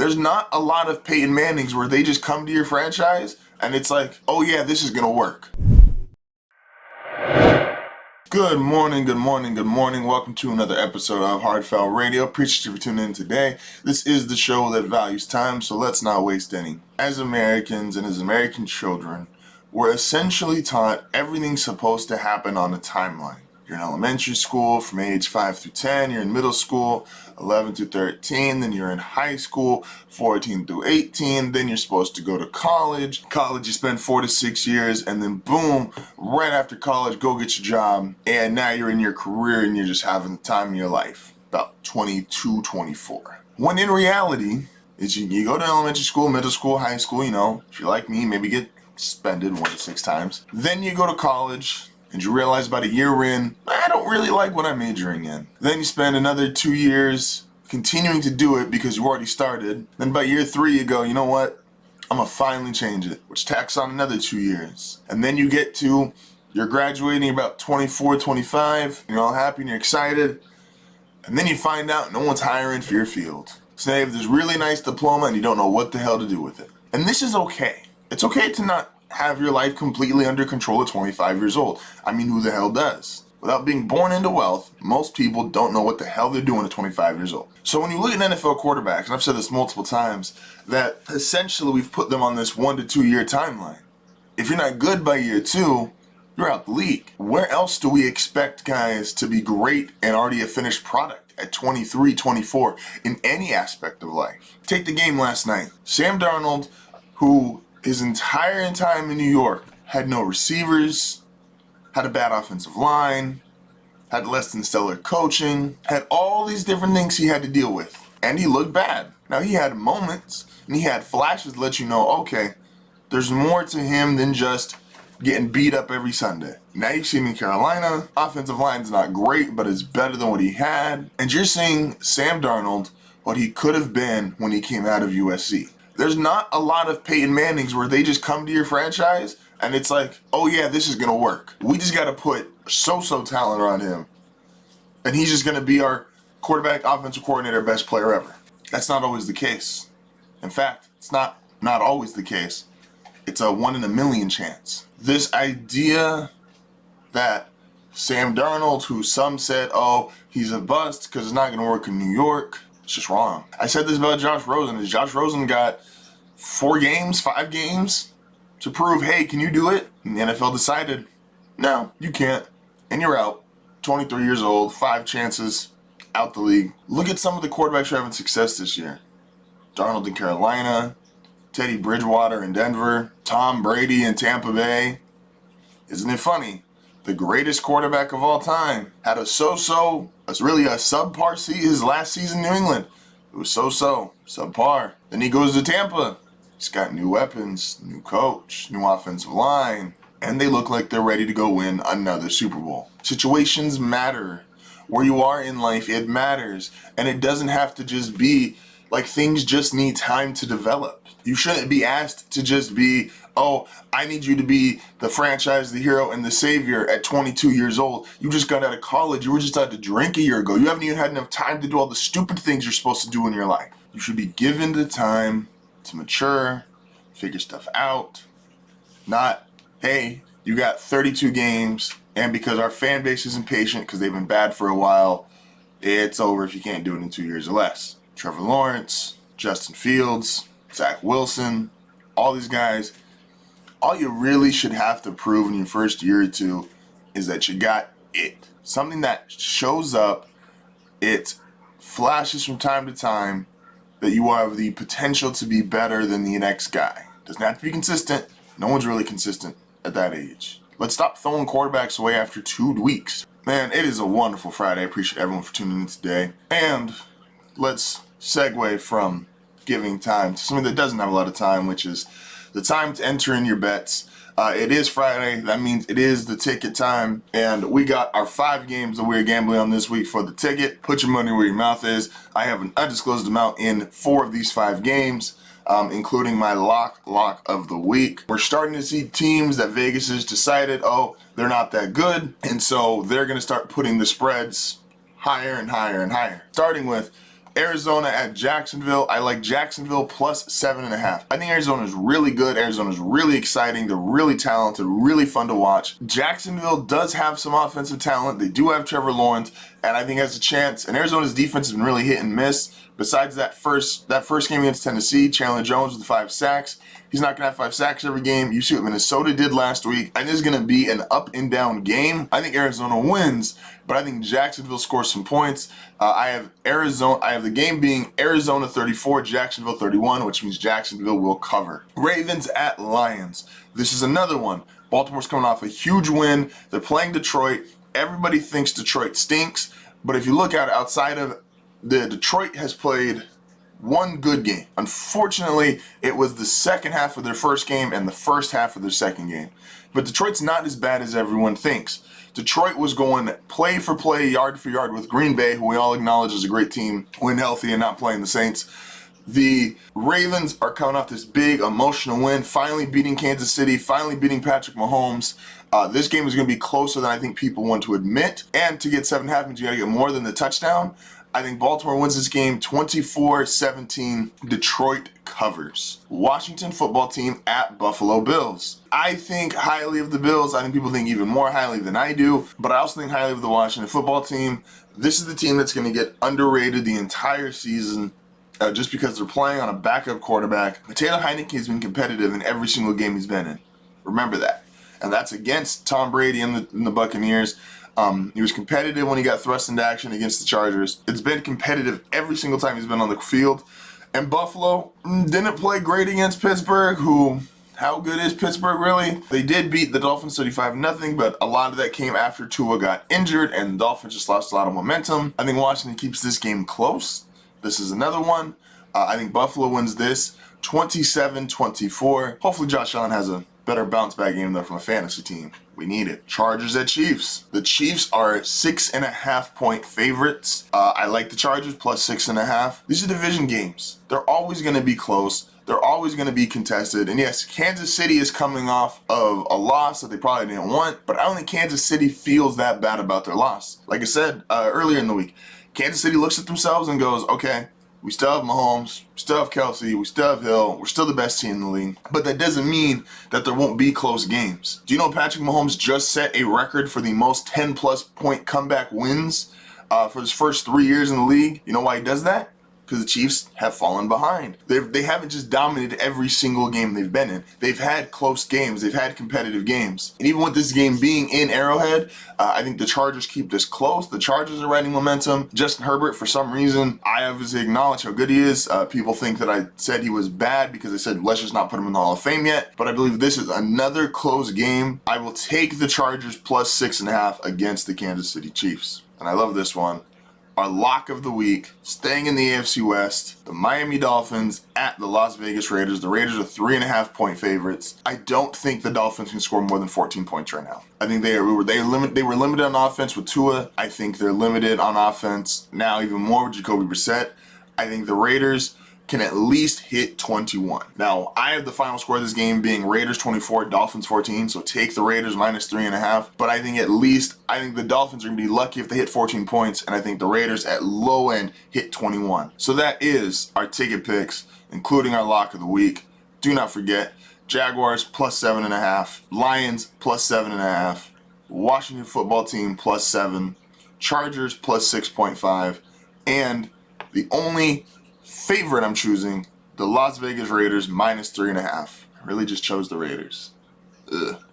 There's not a lot of Peyton Mannings where they just come to your franchise and it's like, oh yeah, this is gonna work. Good morning, good morning, good morning. Welcome to another episode of Heartfelt Radio. Appreciate you for tuning in today. This is the show that values time, so let's not waste any. As Americans and as American children, we're essentially taught everything's supposed to happen on a timeline. You're in elementary school from age 5 through 10, you're in middle school 11 through 13, then you're in high school 14 through 18, then you're supposed to go to college. College, you spend 4 to 6 years, and then boom, right after college, go get your job, and now you're in your career and you're just having the time of your life, about 22, 24. When in reality, you go to elementary school, middle school, high school, if you're like me, maybe get suspended 1 to 6 times. Then you go to college, and you realize about a year in, I don't really like what I'm majoring in. Then you spend another 2 years continuing to do it because you already started. Then by year 3 you go, you know what? I'm gonna finally change it, which tacks on another 2 years. And then you get to, you're graduating about 24, 25, you're all happy and you're excited. And then you find out no one's hiring for your field. So now you have this really nice diploma and you don't know what the hell to do with it. And this is okay. It's okay to not have your life completely under control at 25 years old. I mean, who the hell does? Without being born into wealth, most people don't know what the hell they're doing at 25 years old. So when you look at NFL quarterbacks, and I've said this multiple times, that essentially we've put them on this 1 to 2 year timeline. If you're not good by year 2, you're out the league. Where else do we expect guys to be great and already a finished product at 23, 24 in any aspect of life? Take the game last night. Sam Darnold, who his entire time in New York had no receivers, had a bad offensive line, had less than stellar coaching, had all these different things he had to deal with, and he looked bad. Now he had moments and he had flashes to let you know, okay, there's more to him than just getting beat up every Sunday. Now you see him in Carolina, offensive line's not great, but it's better than what he had, and you're seeing Sam Darnold, what he could have been when he came out of USC. There's not a lot of Peyton Mannings where they just come to your franchise and it's like, oh yeah, this is going to work. We just got to put so-so talent around him and he's just going to be our quarterback, offensive coordinator, best player ever. That's not always the case. In fact, it's not always the case. It's a 1 in a million chance. This idea that Sam Darnold, who some said, oh, he's a bust because it's not going to work in New York, it's just wrong. I said this about Josh Rosen. Josh Rosen got 4 games, 5 games to prove, hey, can you do it? And the NFL decided, no, you can't. And you're out. 23 years old, 5 chances, out the league. Look at some of the quarterbacks who are having success this year. Darnold in Carolina, Teddy Bridgewater in Denver, Tom Brady in Tampa Bay. Isn't it funny? The greatest quarterback of all time had a so-so, really a subpar his last season in New England. It was so-so, subpar. Then he goes to Tampa. He's got new weapons, new coach, new offensive line, and they look like they're ready to go win another Super Bowl. Situations matter. Where you are in life, it matters. And it doesn't have to just be like things just need time to develop. You shouldn't be asked to just be, oh, I need you to be the franchise, the hero, and the savior at 22 years old. You just got out of college. You were just out to drink a year ago. You haven't even had enough time to do all the stupid things you're supposed to do in your life. You should be given the time to mature, figure stuff out. Not, hey, you got 32 games, and because our fan base is impatient because they've been bad for a while, it's over if you can't do it in 2 years or less. Trevor Lawrence, Justin Fields, Zach Wilson, all these guys, all you really should have to prove in your first year or two is that you got it. Something that shows up, it flashes from time to time that you have the potential to be better than the next guy. Doesn't have to be consistent. No one's really consistent at that age. Let's stop throwing quarterbacks away after 2 weeks. Man, it is a wonderful Friday. I appreciate everyone for tuning in today. And let's segue from giving time to something that doesn't have a lot of time, which is the time to enter in your bets. It is Friday. That means it is the ticket time. And we got our 5 games that we're gambling on this week for the ticket. Put your money where your mouth is. I have an undisclosed amount in 4 of these 5 games, including my lock of the week. We're starting to see teams that Vegas has decided, oh, they're not that good. And so they're going to start putting the spreads higher and higher and higher. Starting with Arizona at Jacksonville. I like Jacksonville plus 7.5. I think Arizona is really good. Arizona is really exciting. They're really talented, really fun to watch. Jacksonville does have some offensive talent. They do have Trevor Lawrence, and I think has a chance. And Arizona's defense has been really hit and miss. Besides that first game against Tennessee, Chandler Jones with 5 sacks. He's not going to have 5 sacks every game. You see what Minnesota did last week. I think it's going to be an up and down game. I think Arizona wins, but I think Jacksonville scores some points. I have the game being Arizona 34, Jacksonville 31, which means Jacksonville will cover. Ravens at Lions. This is another one. Baltimore's coming off a huge win. They're playing Detroit. Everybody thinks Detroit stinks, but if you look at it outside of Detroit has played one good game. Unfortunately, it was the second half of their first game and the first half of their second game. But Detroit's not as bad as everyone thinks. Detroit was going play for play, yard for yard with Green Bay, who we all acknowledge is a great team when healthy and not playing the Saints. The Ravens are coming off this big emotional win, finally beating Kansas City, finally beating Patrick Mahomes. This game is going to be closer than I think people want to admit. And to get 7.5 means you got to get more than the touchdown. I think Baltimore wins this game 24-17. Detroit covers. Washington football team at Buffalo Bills. I think highly of the Bills. I think people think even more highly than I do. But I also think highly of the Washington football team. This is the team that's going to get underrated the entire season. Just because they're playing on a backup quarterback. Taylor Heinicke has been competitive in every single game he's been in. Remember that. And that's against Tom Brady and the Buccaneers. He was competitive when he got thrust into action against the Chargers. It's been competitive every single time he's been on the field. And Buffalo didn't play great against Pittsburgh, how good is Pittsburgh really? They did beat the Dolphins 35-0, but a lot of that came after Tua got injured and the Dolphins just lost a lot of momentum. I think Washington keeps this game close. This is another one. I think Buffalo wins this 27-24. Hopefully Josh Allen has a better bounce back game though from a fantasy team. We need it. Chargers at Chiefs. The Chiefs are 6.5 point favorites. I like the Chargers plus 6.5. These are division games. They're always going to be close. They're always going to be contested. And yes, Kansas City is coming off of a loss that they probably didn't want, but I don't think Kansas City feels that bad about their loss. Like I said earlier in the week, Kansas City looks at themselves and goes, okay, we still have Mahomes, we still have Kelsey, we still have Hill, we're still the best team in the league. But that doesn't mean that there won't be close games. Do you know Patrick Mahomes just set a record for the most 10-plus point comeback wins for his first 3 years in the league? You know why he does that? Because the Chiefs have fallen behind. They haven't just dominated every single game they've been in. They've had close games. They've had competitive games. And even with this game being in Arrowhead, I think the Chargers keep this close. The Chargers are riding momentum. Justin Herbert, for some reason, I obviously acknowledge how good he is. People think that I said he was bad because I said let's just not put him in the Hall of Fame yet. But I believe this is another close game. I will take the Chargers plus 6.5 against the Kansas City Chiefs. And I love this one. Our lock of the week, staying in the AFC West, the Miami Dolphins at the Las Vegas Raiders. The Raiders are 3.5 point favorites. I don't think the Dolphins can score more than 14 points right now. I think they were limited on offense with Tua. I think they're limited on offense now even more with Jacoby Brissett. I think the Raiders can at least hit 21. Now, I have the final score of this game being Raiders 24, Dolphins 14, so take the Raiders minus 3.5. But I think the Dolphins are going to be lucky if they hit 14 points, and I think the Raiders at low end hit 21. So that is our ticket picks, including our lock of the week. Do not forget, Jaguars plus 7.5, Lions plus 7.5, Washington football team plus 7, Chargers plus 6.5, and the only favorite I'm choosing, the Las Vegas Raiders minus 3.5. I really just chose the Raiders. Ugh.